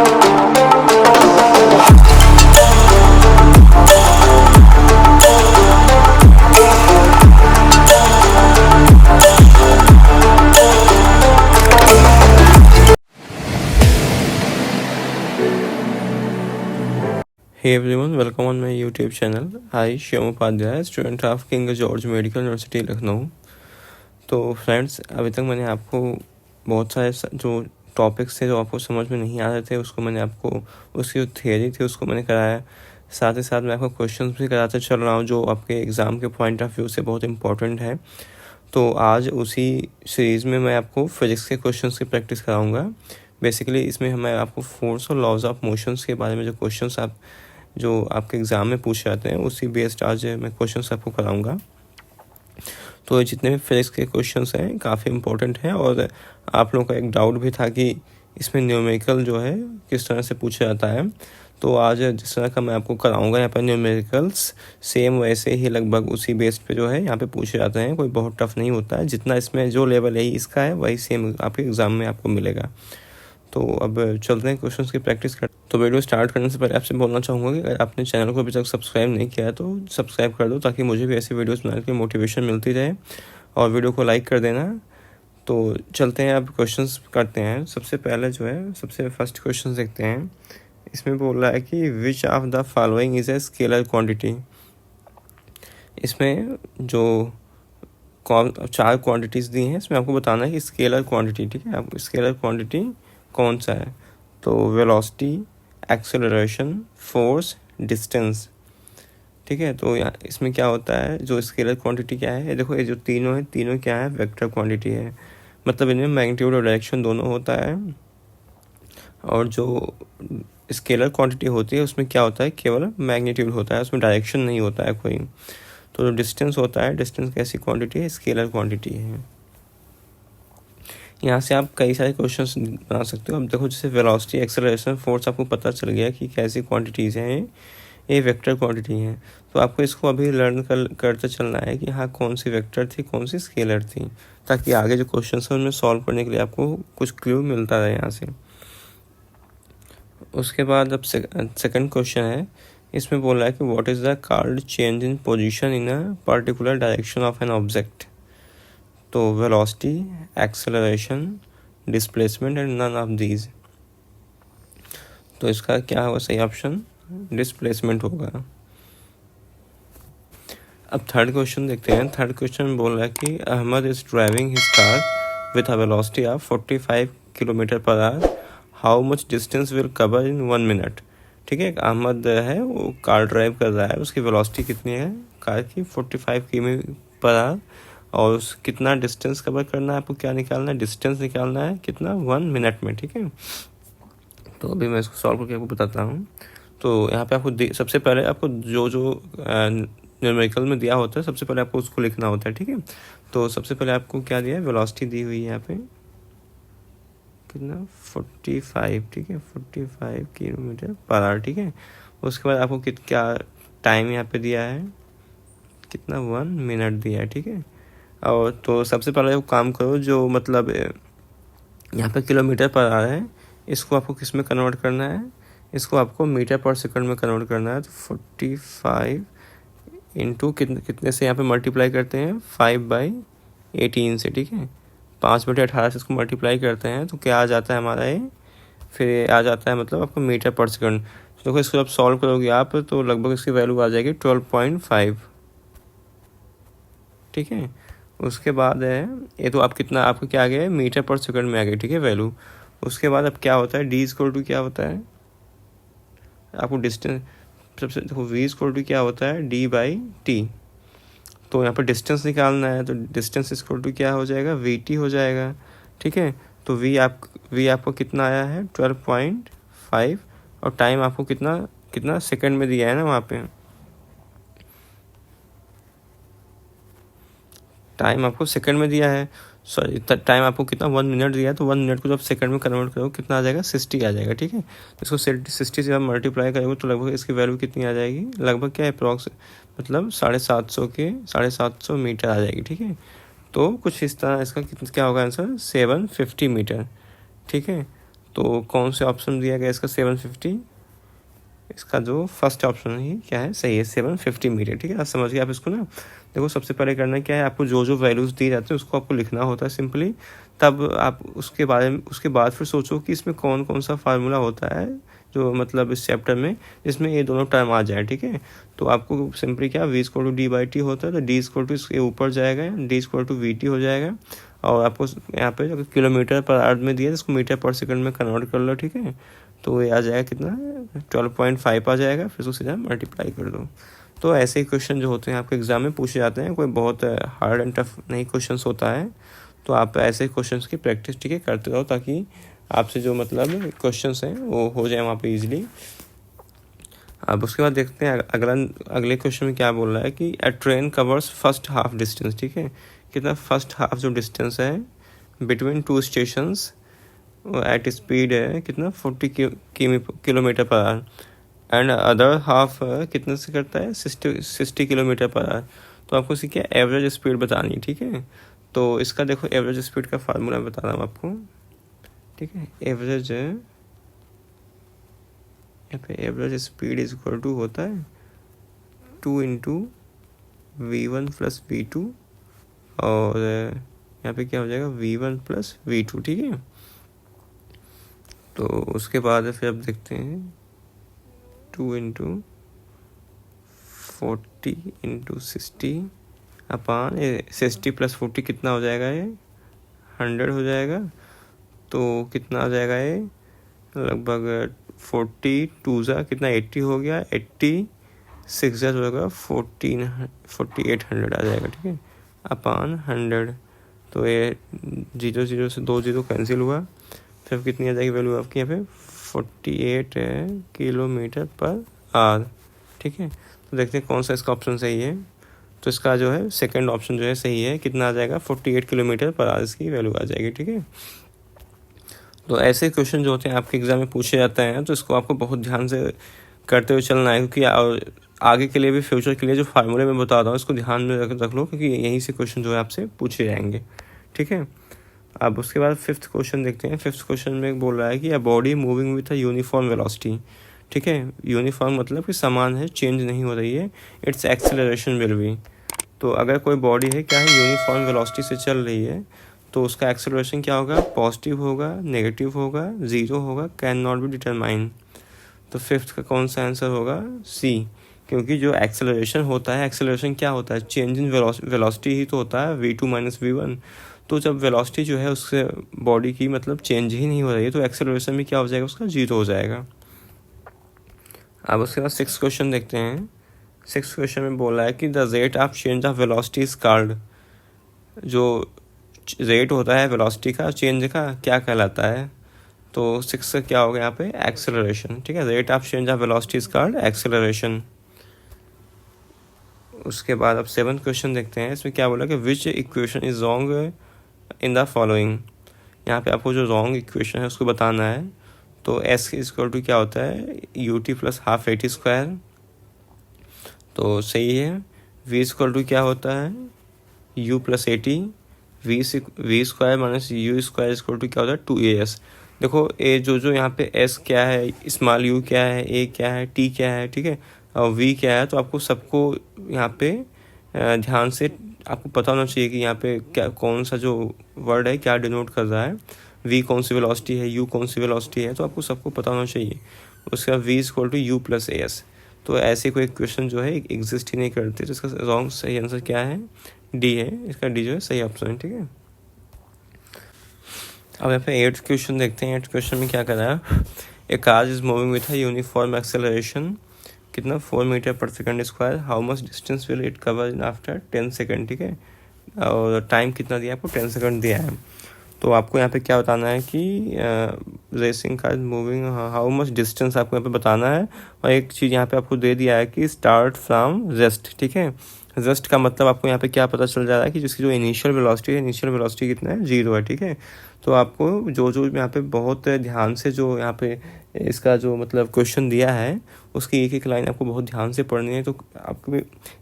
Hey everyone, welcome on my YouTube channel. I Shivam Upadhyay, student of King George Medical University Lucknow. तो friends, अभी तक मैंने आपको बहुत सारे जो टॉपिक्स थे जो आपको समझ में नहीं आ रहे थे उसको मैंने आपको उसकी जो थियरी थी उसको मैंने कराया। साथ ही साथ मैं आपको क्वेश्चंस भी कराते चल रहा हूँ जो आपके एग्ज़ाम के पॉइंट ऑफ व्यू से बहुत इंपॉर्टेंट है। तो आज उसी सीरीज़ में मैं आपको फिजिक्स के क्वेश्चंस की प्रैक्टिस कराऊँगा। बेसिकली इसमें मैं आपको फोर्स और लॉज ऑफ मोशंस के बारे में जो क्वेश्चंस जो आपके एग्ज़ाम में पूछे जाते हैं उसी बेस्ड आज मैं क्वेश्चंस आपको कराऊंगा। तो जितने भी फिजिक्स के क्वेश्चंस हैं काफ़ी इंपॉर्टेंट हैं और आप लोगों का एक डाउट भी था कि इसमें न्यूमेरिकल जो है किस तरह से पूछा जाता है। तो आज जिस तरह का मैं आपको कराऊंगा यहाँ पर न्यूमेरिकल्स सेम वैसे ही लगभग उसी बेस पे जो है यहाँ पे पूछे जाते हैं। कोई बहुत टफ नहीं होता है, जितना इसमें जो लेवल है इसका है वही सेम आपके एग्ज़ाम में आपको मिलेगा। तो अब चलते हैं क्वेश्चंस की प्रैक्टिस कर। तो वीडियो स्टार्ट करने से पहले आपसे बोलना चाहूँगा कि अगर आपने चैनल को अभी तक सब्सक्राइब नहीं किया है तो सब्सक्राइब कर दो ताकि मुझे भी ऐसी वीडियोस बनाने की मोटिवेशन मिलती रहे, और वीडियो को लाइक कर देना। तो चलते हैं अब क्वेश्चंस करते हैं। सबसे पहले जो है सबसे फर्स्ट क्वेश्चन देखते हैं। इसमें बोल रहा है कि विच of the following is a scalar quantity. इसमें जो 4 क्वान्टिटीज़ दी हैं इसमें आपको बताना है कि स्केलर क्वान्टिटी, ठीक है, आप स्केलर क्वान्टिटी कौन सा है। तो वेलोसिटी, एक्सेलरेशन, फोर्स, डिस्टेंस, ठीक है। तो यहाँ इसमें क्या होता है, जो स्केलर क्वांटिटी क्या है, देखो ये जो तीनों है तीनों क्या है, वेक्टर क्वांटिटी है। मतलब इनमें मैग्नीट्यूड और डायरेक्शन दोनों होता है। और जो स्केलर क्वांटिटी होती है उसमें क्या होता है, केवल मैग्नीट्यूड होता है, उसमें डायरेक्शन नहीं होता है कोई। तो जो डिस्टेंस होता है, डिस्टेंस कैसी क्वांटिटी है, स्केलर क्वांटिटी है। यहाँ से आप कई सारे क्वेश्चंस बना सकते हो। अब देखो जैसे वेलोसिटी, एक्सेलरेशन, फोर्स आपको पता चल गया कि कैसी क्वांटिटीज़ हैं, ये वेक्टर क्वांटिटी हैं। तो आपको इसको अभी लर्न करते चलना है कि हाँ कौन सी वेक्टर थी कौन सी स्केलर थी, ताकि आगे जो क्वेश्चन है उनमें सॉल्व करने के लिए आपको कुछ क्लू मिलता रहे यहाँ से। उसके बाद अब सेकंड क्वेश्चन है। इसमें बोल रहा है कि what is the called change in position in a particular direction of an object. तो velocity, acceleration, displacement and none of these. तो इसका क्या होगा सही ऑप्शन, डिस्प्लेसमेंट होगा। अब थर्ड क्वेश्चन देखते हैं। थर्ड क्वेश्चन में बोल रहा है कि Ahmed is driving his car with a velocity of 45 kilometre per hour, how much distance will cover in 1 minute. ठीक है, अहमद है वो कार ड्राइव कर रहा है, उसकी वेलोसिटी कितनी है कार की, 45 किलोमीटर पर आवर, और कितना डिस्टेंस कवर करना है आपको, क्या निकालना है, डिस्टेंस निकालना है कितना, 1 मिनट में। ठीक है, तो अभी मैं इसको सॉल्व करके आपको बताता हूँ। तो यहाँ पे आपको सबसे पहले आपको जो न्यूमेरिकल में दिया होता है सबसे पहले आपको उसको लिखना होता है। ठीक है, तो सबसे पहले आपको क्या दिया है, वेलोसिटी दी हुई है यहाँ पे कितना, 45, ठीक है, 45 किलोमीटर पर आवर। ठीक है, उसके बाद आपको क्या टाइम यहाँ पे दिया है, कितना, 1 मिनट दिया है। ठीक है, और तो सबसे पहले वो काम करो, जो मतलब यहाँ पे किलोमीटर पर आवर है इसको आपको किस में कन्वर्ट करना है, इसको आपको मीटर पर सेकंड में कन्वर्ट करना है। तो 45 इंटू कितने से यहाँ पे मल्टीप्लाई करते हैं, 5/18 से। ठीक है, 5/18 से इसको मल्टीप्लाई करते हैं तो क्या आ जाता है हमारा ये, फिर आ जाता है मतलब आपको मीटर पर सेकंड। तो देखो इसको जब सॉल्व करोगे आप तो लगभग इसकी वैल्यू आ जाएगी 12.5। ठीक है, उसके बाद है ये तो आप कितना, आपको क्या आ गया है, मीटर पर सेकंड में आ गई। ठीक है, वैल्यू। उसके बाद अब क्या होता है, डी इक्वल टू क्या होता है, आपको डिस्टेंस सबसे देखो, वी इक्वल टू क्या होता है, d/t। तो यहाँ पर डिस्टेंस निकालना है तो डिस्टेंस इक्वल टू क्या हो जाएगा, vt हो जाएगा। ठीक है, तो v आपको कितना आया है, 12.5, और टाइम आपको कितना सेकंड में दिया है ना, वहाँ पे टाइम आपको सेकंड में दिया है। सॉरी, टाइम आपको कितना, 1 मिनट दिया है, तो 1 मिनट को जब सेकंड में कन्वर्ट करोगे कितना आ जाएगा, 60 आ जाएगा। ठीक है, इसको 60 से आप मल्टीप्लाई करोगे तो लगभग इसकी वैल्यू कितनी आ जाएगी, लगभग क्या अप्रॉक्स मतलब 750 मीटर आ जाएगी। ठीक है, तो कुछ इस तरह इसका क्या होगा आंसर, 750 मीटर। ठीक है, तो कौन से ऑप्शन दिया गया इसका 750, इसका जो फर्स्ट ऑप्शन ही क्या है सही है 750 मीटर। ठीक है, आप समझ गए आप इसको ना। देखो सबसे पहले करना क्या है, आपको जो जो वैल्यूज़ दिए जाते हैं उसको आपको लिखना होता है सिंपली, तब आप उसके बाद फिर सोचो कि इसमें कौन कौन सा फार्मूला होता है जो मतलब इस चैप्टर में जिसमें ये दोनों टर्म आ जाए। ठीक है, तो आपको सिंपली क्या v=d/t होता है, तो d इसके ऊपर जाएगा, d/vt हो जाएगा। और आपको यहाँ पे जो किलोमीटर पर आवर में दिया है इसको मीटर पर सेकंड में कन्वर्ट कर लो। ठीक है, तो ये आ जाएगा कितना 12.5 आ जाएगा, फिर उसको सीधा मल्टीप्लाई कर दो। तो ऐसे ही क्वेश्चन जो होते हैं आपके एग्जाम में पूछे जाते हैं, कोई बहुत हार्ड एंड टफ नहीं क्वेश्चन होता है। तो आप ऐसे क्वेश्चंस की प्रैक्टिस ठीक है करते रहो, ताकि आपसे जो मतलब क्वेश्चंस हैं वो हो जाए वहाँ पे इजीली। अब उसके बाद देखते हैं अगले क्वेश्चन में क्या बोल रहा है कि a train covers first half distance. ठीक है, कितना फर्स्ट हाफ जो डिस्टेंस है between two stations at speed है कितना 40 kilometre per our, and other half कितने से करता है 60 किलोमीटर पर आवर। तो आपको इसकी क्या एवरेज स्पीड बतानी है। ठीक है, तो इसका देखो एवरेज स्पीड का फार्मूला बता रहा हूँ आपको। ठीक है, एवरेज यहाँ पे average speed is equal to होता है 2 × v1 + v2, और यहाँ पे क्या हो जाएगा v1 + v2। ठीक है, तो उसके बाद फिर अब देखते हैं 2 × 40 × 60 अपान 60 + 40 कितना हो जाएगा, ये 100 हो जाएगा। तो कितना आ जाएगा ये लगभग 42 कितना 80 हो गया, 86 हो जाएगा 4800 आ जाएगा। ठीक है, अपान 100। तो ये 0 से 2 0 कैंसिल हुआ, फिर कितनी आ जाएगी वैल्यू आपकी यहाँ पे 48 किलोमीटर पर आवर। ठीक है, तो देखते हैं कौन सा इसका ऑप्शन सही है। तो इसका जो है सेकंड ऑप्शन जो है सही है, कितना आ जाएगा 48 किलोमीटर पर आवर इसकी वैल्यू आ जाएगी। ठीक है, तो ऐसे क्वेश्चन जो होते हैं आपके एग्जाम में पूछे जाते हैं, तो इसको आपको बहुत ध्यान से करते हुए चलना है, क्योंकि आगे के लिए भी फ्यूचर के लिए जो फार्मूले मैं बता रहा हूँ इसको ध्यान में रख लो, क्योंकि यहीं से क्वेश्चन जो है आपसे पूछे जाएंगे। ठीक है, अब उसके बाद 5th क्वेश्चन देखते हैं। 5th क्वेश्चन में बोल रहा है कि a body moving with a uniform velocity. ठीक है, यूनिफॉर्म मतलब कि समान है, चेंज नहीं हो रही है, इट्स एक्सेलरेशन विल बी। तो अगर कोई बॉडी है क्या है यूनिफॉर्म वेलोसिटी से चल रही है, तो उसका एक्सेलरेशन क्या होगा, पॉजिटिव होगा, नेगेटिव होगा, 0 होगा, कैन नॉट बी डिटरमाइन। तो 5th का कौन सा आंसर होगा, सी। क्योंकि जो एक्सेलरेशन होता है, एक्सेलरेशन क्या होता है, चेंज इन वेलोसिटी ही तो होता है, v2 - v1। तो जब वेलोसिटी जो है उससे बॉडी की मतलब चेंज ही नहीं हो रही है, तो एक्सेलरेशन भी क्या हो जाएगा, उसका 0 हो जाएगा। अब उसके बाद 6th क्वेश्चन देखते हैं। 6th क्वेश्चन में बोला है कि the rate of change of velocity is called. जो रेट होता है वेलोसिटी का चेंज का क्या कहलाता है, तो 6 का क्या होगा यहाँ पे एक्सेलरेशन। ठीक है, rate of change of velocity is called acceleration. उसके बाद अब 7th क्वेश्चन देखते हैं। इसमें क्या बोला कि विच equation is wrong in the following. यहाँ पे आपको जो रॉन्ग इक्वेशन है उसको बताना है। तो s इक्वल टू क्या होता है ut + ½ AT², तो सही है। v इक्वल टू क्या होता है u + AT, v² - u² equal to क्या होता है 2as। देखो ए जो यहाँ पे s क्या है, स्मॉल u क्या है, a क्या है, t क्या है, ठीक है, और v क्या है, तो आपको सबको यहाँ पे ध्यान से आपको पता होना चाहिए कि यहाँ पे क्या कौन सा जो वर्ड है क्या डिनोट कर रहा है, v कौन सी वेलोसिटी है, u कौन सी वेलोसिटी है, तो आपको सबको पता होना चाहिए। उसके बाद v equal to u + as। तो ऐसे कोई क्वेश्चन जो है एग्जिस्ट ही नहीं करते, तो इसका रॉन्ग सही आंसर क्या है, डी है, इसका डी जो है सही ऑप्शन है। ठीक है, अब यहाँ पे 8th क्वेश्चन देखते हैं। 8th क्वेश्चन में क्या कर रहा है, a car is moving with uniform acceleration कितना 4 मीटर/सेकंड², how much distance will it cover in after 10 second. ठीक है, और टाइम कितना दिया आपको 10 सेकंड दिया है। तो आपको यहाँ पे क्या बताना है कि racing car moving how much distance आपको यहाँ पे बताना है। और एक चीज़ यहाँ पे आपको दे दिया है कि स्टार्ट फ्रॉम रेस्ट। ठीक है, रेस्ट का मतलब आपको यहाँ पे क्या पता चल जा रहा है कि जिसकी जो इनिशियल वेलोसिटी कितना है 0 है। ठीक है, तो आपको जो यहाँ पे बहुत ध्यान से जो यहाँ पे इसका जो मतलब क्वेश्चन दिया है उसकी एक लाइन आपको बहुत ध्यान से पढ़नी है। तो आपको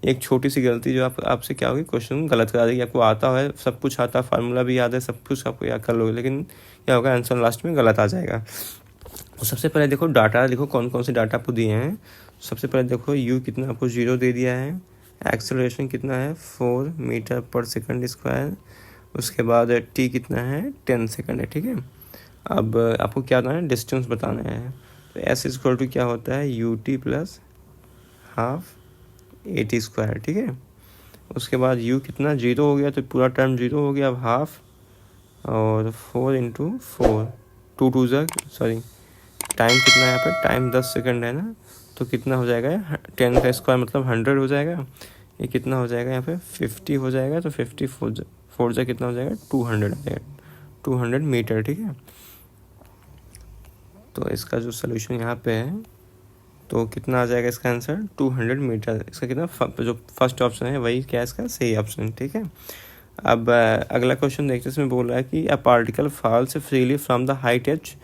एक छोटी सी गलती जो आपसे क्या होगी, क्वेश्चन गलत करा देगी। आपको आता है, सब कुछ आता, फार्मूला भी याद है, सब कुछ आपको याद कर लोगे, लेकिन क्या होगा, आंसर लास्ट में गलत आ जाएगा। तो सबसे पहले देखो डाटा, देखो कौन कौन से डाटा आपको दिए हैं। सबसे पहले देखो यू कितना आपको 0 दे दिया है, एक्सेलरेशन कितना है 4 मीटर पर सेकंड स्क्वायर, उसके बाद टी कितना है 10 सेकंड है, ठीक है। अब आपको क्या बताना है, डिस्टेंस बताना है। तो एस इक्वल टू क्या होता है, U T plus half A T square, ठीक है। उसके बाद u कितना 0 हो गया, तो पूरा टर्म 0 हो गया, अब हाफ और 4 इंटू 4 टू टू ज़ा सॉरी टाइम कितना है यहाँ पे, टाइम 10 सेकंड है ना, तो कितना हो जाएगा 10 का स्क्वायर मतलब 100 हो जाएगा। ये कितना हो जाएगा यहाँ पे 50 हो जाएगा, तो 50 फोर जा कितना हो जाएगा 200 आ जाएगा, 200 मीटर, ठीक है। तो इसका जो सोल्यूशन यहाँ पे है तो कितना आ जाएगा इसका आंसर 200 मीटर। इसका कितना जो फर्स्ट ऑप्शन है वही क्या इसका सही ऑप्शन, ठीक है। अब अगला क्वेश्चन देखते हैं, इसमें बोल रहा है कि a particle falls freely from the height H.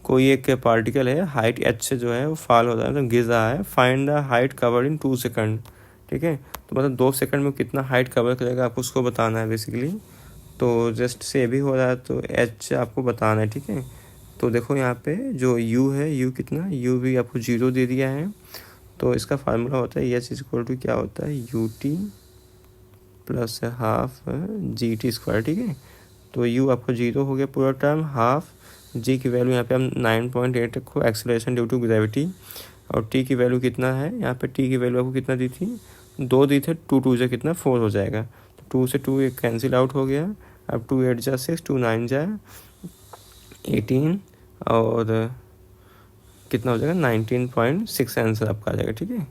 कोई एक पार्टिकल है हाइट एच से जो है वो फॉल होता है, तो गिर रहा है, find the height covered in 2 second, ठीक है। तो मतलब 2 सेकंड में कितना हाइट कवर करेगा आपको उसको बताना है बेसिकली। तो जस्ट से भी हो रहा है, तो एच आपको बताना है, ठीक है। तो देखो यहाँ पे जो u है, u कितना, u भी आपको 0 दे दिया है, तो इसका फार्मूला होता है एच इक्वल टू क्या होता है U T plus half G T square, ठीक है। तो u आपको 0 हो गया पूरा टर्म, हाफ g की वैल्यू यहाँ पे हम 9.8 रखो, एक्सेलरेशन ड्यू टू ग्रेविटी, और t की वैल्यू कितना है यहाँ पे, t की वैल्यू आपको कितना दी थी 2 दी थे, 2 2 से कितना 4 हो जाएगा, तो 2 से 2 एक कैंसिल आउट हो गया, अब 2 8 जा 6, 2 9 जा 18 और कितना हो जाएगा 19.6 आंसर आपका आ जाएगा, ठीक है।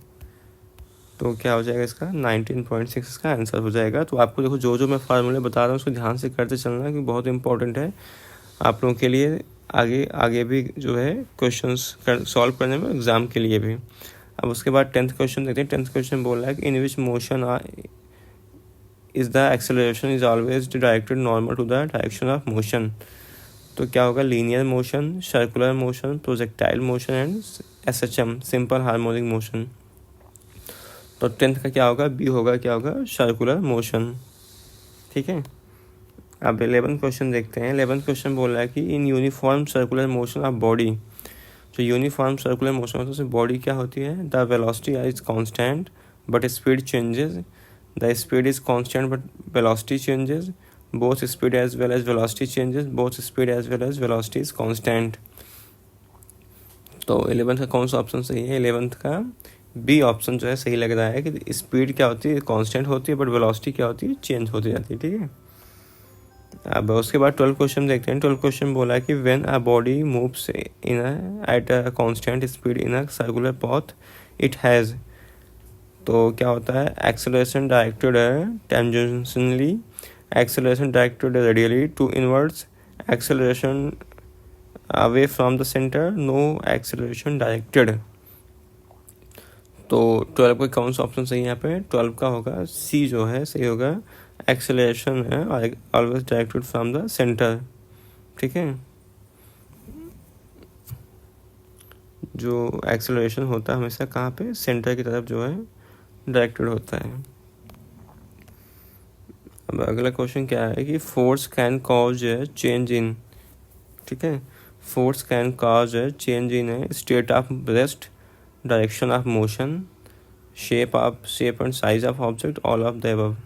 तो क्या हो जाएगा इसका 19.6 इसका आंसर हो जाएगा। तो आपको देखो जो जो मैं फार्मूले बता रहा हूँ उसको ध्यान से करते चलना, क्योंकि बहुत इंपॉर्टेंट है आप लोगों के लिए, आगे भी जो है क्वेश्चंस सॉल्व करने में, एग्जाम के लिए भी। अब उसके बाद 10th क्वेश्चन देखते हैं। 10th क्वेश्चन बोल रहा है कि in which motion is the acceleration is always directed normal to the direction of motion. तो क्या होगा, linear motion, circular motion, projectile motion and SHM simple harmonic motion. तो 10th का क्या होगा, बी होगा, क्या होगा सर्कुलर मोशन, ठीक है। अब 11th क्वेश्चन देखते हैं। 11th क्वेश्चन बोल रहा है कि in uniform circular motion of body. जो यूनिफॉर्म सर्कुलर मोशन होता है उसमें बॉडी क्या होती है, the velocity is constant but speed changes, the speed is constant but velocity changes, both speed as well as velocity changes, both speed as well as velocity is constant। तो 11th का कौन सा option सही है, 11th का B option जो है सही लग रहा है कि स्पीड क्या होती है कांस्टेंट होती है, बट वेलोसिटी क्या होती है चेंज होती जाती है, ठीक है। अब उसके बाद 12 क्वेश्चन देखते हैं। 12 क्वेश्चन बोला है कि when a body moves in at a constant speed in a circular path it has. तो क्या होता है, acceleration directed tangentially, acceleration directed radially to inwards, acceleration away from the center, no acceleration directed। तो 12 का कौन सा option सही है यहाँ पे, 12 का होगा सी जो है सही होगा, एक्सेलरेशन है always directed from the centre, ठीक है। जो एक्सेलरेशन होता है हमेशा कहाँ पे, सेंटर की तरफ जो है डायरेक्टेड होता है। अब अगला क्वेश्चन क्या है कि force can cause change in, ठीक है, force can cause change in state of rest, direction of motion, shape and size of object, all of the above.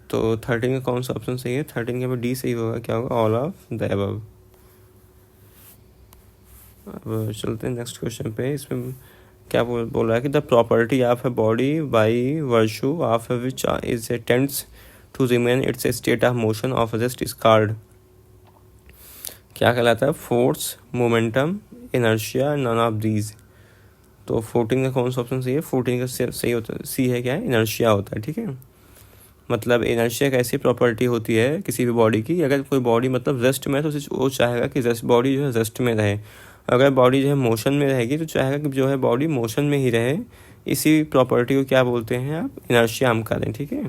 तो 13 का कौन सा ऑप्शन सही है, 13 के बाद डी सही होगा, क्या होगा ऑल ऑफ द अबव। अब चलते हैं नेक्स्ट क्वेश्चन पे। इसमें क्या बोल रहा है कि the property of a body by virtue of which is tends to remain its state of motion of rest is called. क्या कहलाता है, force, momentum, inertia, none of these. तो 14 का कौन सा ऑप्शन सही है, 14 का सही होता है सी है, क्या है इनर्शिया होता है, ठीक है। मतलब इनर्शिया एक ऐसी प्रॉपर्टी होती है किसी भी बॉडी की, अगर कोई बॉडी मतलब रेस्ट में है तो वो चाहेगा कि बॉडी जो है रेस्ट में रहे, अगर बॉडी जो है मोशन में रहेगी तो चाहेगा कि जो है बॉडी मोशन में ही रहे। इसी प्रॉपर्टी को क्या बोलते हैं आप, इनर्शिया हम करें, ठीक है।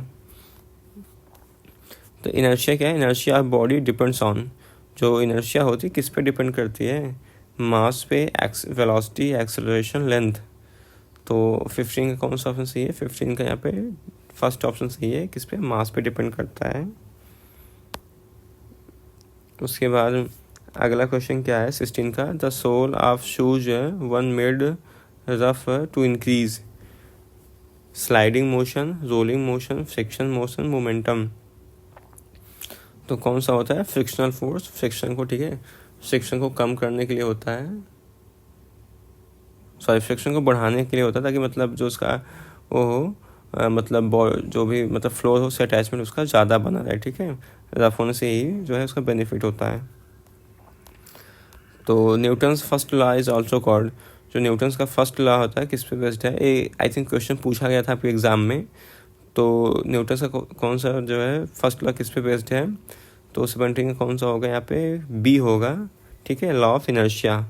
तो इनर्शिया क्या है, inertia of body depends on, जो इनर्शिया होती है किस पे डिपेंड करती है, मास पे, वेलोसिटी, एक्सेलरेशन, लेंथ। तो 15 का कौन सा ऑप्शन सही है, 15 का यहाँ पे फर्स्ट ऑप्शन सही है, किस पे, मास पे डिपेंड करता है। उसके बाद अगला क्वेश्चन क्या है 16 का, the sole of shoes one made rough to increase sliding motion, rolling motion, friction motion, momentum. तो कौन सा होता है? फ्रिक्शनल फोर्स, फ्रिक्शन को, ठीक है, फ्रिक्शन को कम करने के लिए होता है, सॉरी फ्रिक्शन को बढ़ाने के लिए होता है, ताकि मतलब जो उसका वो हो मतलब जो भी मतलब फ्लोर हो, उससे अटैचमेंट उसका ज़्यादा बना रहे, ठीक है। रफ होने से ही जो है उसका बेनिफिट होता है। तो Newton's first law is also called, जो न्यूटन्स का फर्स्ट लॉ होता है किस पे बेस्ड है? ये आई थिंक क्वेश्चन पूछा गया था आपके एग्ज़ाम में। तो न्यूटन्स का कौन सा जो है फर्स्ट लॉ किस पे बेस्ड है? तो 17 का कौन सा होगा यहाँ पे? बी होगा, ठीक है, लॉ ऑफ इनर्शिया,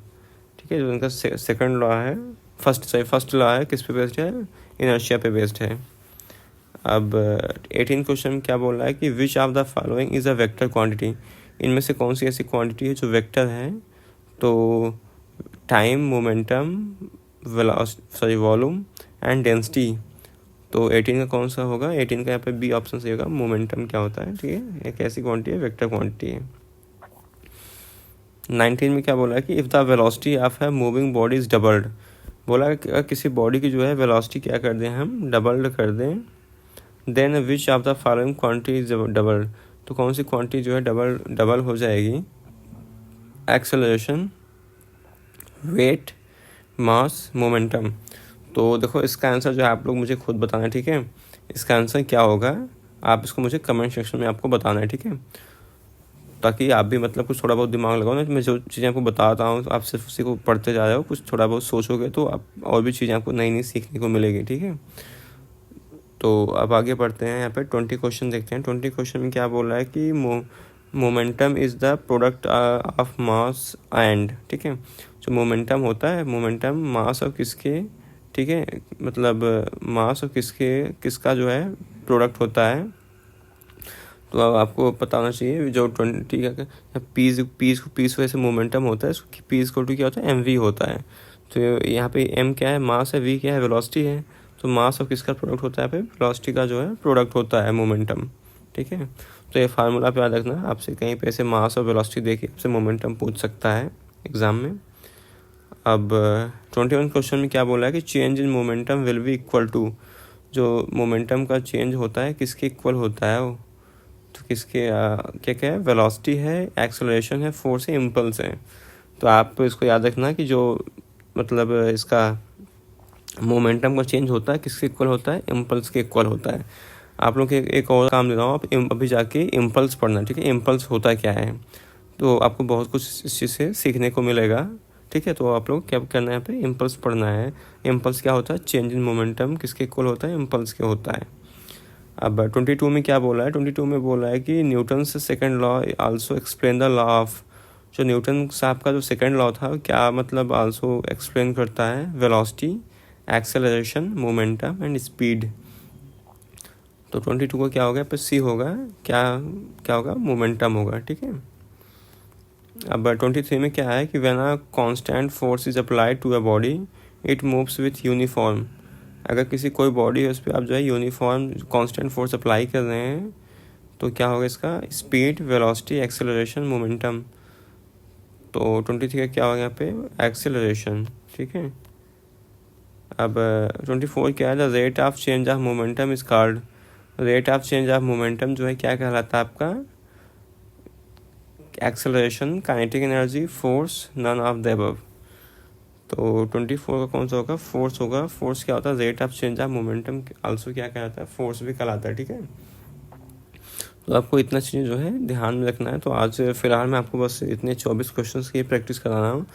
ठीक है। जो उनका सेकंड लॉ है, फर्स्ट लॉ है किस पे बेस्ड है? इनर्शिया पे बेस्ड है। अब 18 क्वेश्चन क्या बोल रहा है कि विच of the following is a vector quantity, इनमें से कौन सी ऐसी क्वांटिटी है जो वेक्टर है? तो time, momentum, volume and density. तो 18 का कौन सा होगा? 18 का यहाँ पे बी ऑप्शन सही होगा। मोमेंटम क्या होता है, ठीक है, एक ऐसी क्वांटिटी है, वेक्टर क्वांटिटी है। 19 में क्या बोला है कि इफ़ द वेलोसिटी ऑफ है मूविंग बॉडी इज डबल्ड, बोला है कि किसी बॉडी की जो है वेलोसिटी क्या कर दें हम? डबल्ड कर दें। Then which of the following quantity is doubled, तो कौन सी क्वांटिटी जो है डबल हो जाएगी? Acceleration, weight, mass, momentum. तो देखो इसका आंसर जो है आप लोग मुझे खुद बताना है, ठीक है। इसका आंसर क्या होगा आप इसको मुझे कमेंट सेक्शन में आपको बताना है, ठीक है, ताकि आप भी मतलब कुछ थोड़ा बहुत दिमाग लगाओ ना। मैं जो चीज़ें आपको बताता हूँ तो आप सिर्फ उसी को पढ़ते जा रहे हो, कुछ थोड़ा बहुत सोचोगे तो आप और भी चीज़ें आपको नई नई सीखने को मिलेगी, ठीक है। तो अब आगे बढ़ते हैं, यहाँ पे 20 क्वेश्चन देखते हैं। 20 क्वेश्चन में क्या बोल रहा है कि momentum is the product of mass and, ठीक है। जो मोमेंटम होता है, मोमेंटम मास और किसके, ठीक है, मतलब मास और किसका जो है प्रोडक्ट होता है। तो अब आपको पता होना चाहिए जो 20 का पीस वजह से मोमेंटम होता है, पीस को क्या होता है? mv होता है। तो यहाँ पे m क्या है? मास है, v क्या है? वेलोसिटी है। तो मास और किसका प्रोडक्ट होता है? यहाँ पे वेलोसिटी का जो है प्रोडक्ट होता है मोमेंटम, ठीक है। तो ये फार्मूला पे याद रखना, आपसे कहीं पे ऐसे मास और वेलोसिटी देखिए आपसे मोमेंटम पूछ सकता है एग्जाम में। अब 21 क्वेश्चन में क्या बोला है कि change in momentum will be equal to, जो मोमेंटम का चेंज होता है किसके इक्वल होता है वो? तो किसके क्या है? वेलोसिटी है, एक्सेलरेशन है, फोर्स है, इम्पल्स है। तो आप इसको याद रखना कि जो मतलब इसका मोमेंटम का चेंज होता है किसके इक्वल होता है? इम्पल्स के इक्वल होता है। आप लोग एक और काम दे रहा हूँ, आप अभी जाके इम्पल्स पढ़ना, ठीक है। इम्पल्स होता क्या है, तो आपको बहुत कुछ इस चीज़ से सीखने को मिलेगा, ठीक है। तो आप लोग क्या करना है, यहाँ पे इम्पल्स पढ़ना है। इम्पल्स क्या होता है? चेंज इन मोमेंटम किसके इक्वल होता है? इम्पल्स के होता है। अब 22 में क्या बोला है? 22 में बोला है कि Newton's second law also explain the law of, जो न्यूटन साहब का जो सेकंड लॉ था क्या मतलब आल्सो एक्सप्लेन करता है? Velocity, acceleration, momentum and speed. तो 22 को क्या होगा? पे सी होगा, क्या होगा? मोमेंटम होगा, ठीक है। अब 23 में क्या है कि when a constant force is applied to a body it moves with uniform, अगर किसी कोई बॉडी है उस पर आप जो है यूनिफॉर्म कांस्टेंट फोर्स अप्लाई कर रहे हैं तो क्या होगा इसका? Speed, velocity, acceleration, momentum. तो 23 का क्या होगा यहाँ पे? एक्सेलरेशन, ठीक है। अब 24 क्या है? The rate of change of momentum is called, rate of change of momentum जो है क्या कहलाता है आपका? Acceleration, kinetic energy, force, none of the above. तो 24 का कौन सा होगा? फोर्स होगा। फोर्स क्या होता है? Rate of change of momentum also क्या कहलाता है? फोर्स भी कहलाता है, ठीक है। तो आपको इतना चीज़ जो है ध्यान में रखना है। तो आज फिलहाल मैं आपको बस इतने 24 क्वेश्चंस की प्रैक्टिस करा रहा हूँ।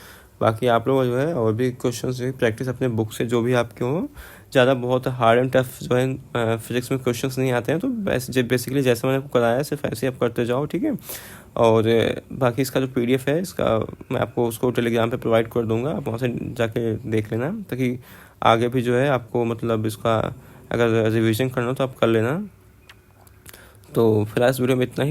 बाकी आप लोग जो है और भी क्वेश्चंस की प्रैक्टिस अपने बुक से जो भी आपके हो, ज़्यादा बहुत हार्ड एंड टफ जो है फिजिक्स में क्वेश्चंस नहीं आते हैं। तो बेसिकली जैसे मैंने आपको कराया सिर्फ ऐसे ही आप करते जाओ, ठीक है। और बाकी इसका जो PDF है इसका मैं आपको उसको टेलीग्राम पे प्रोवाइड कर दूंगा, आप वहाँ से जाके देख लेना, ताकि आगे भी जो है आपको मतलब इसका अगर रिवीजन करना हो तो आप कर लेना। तो फिलहाल इस वीडियो में इतना ही।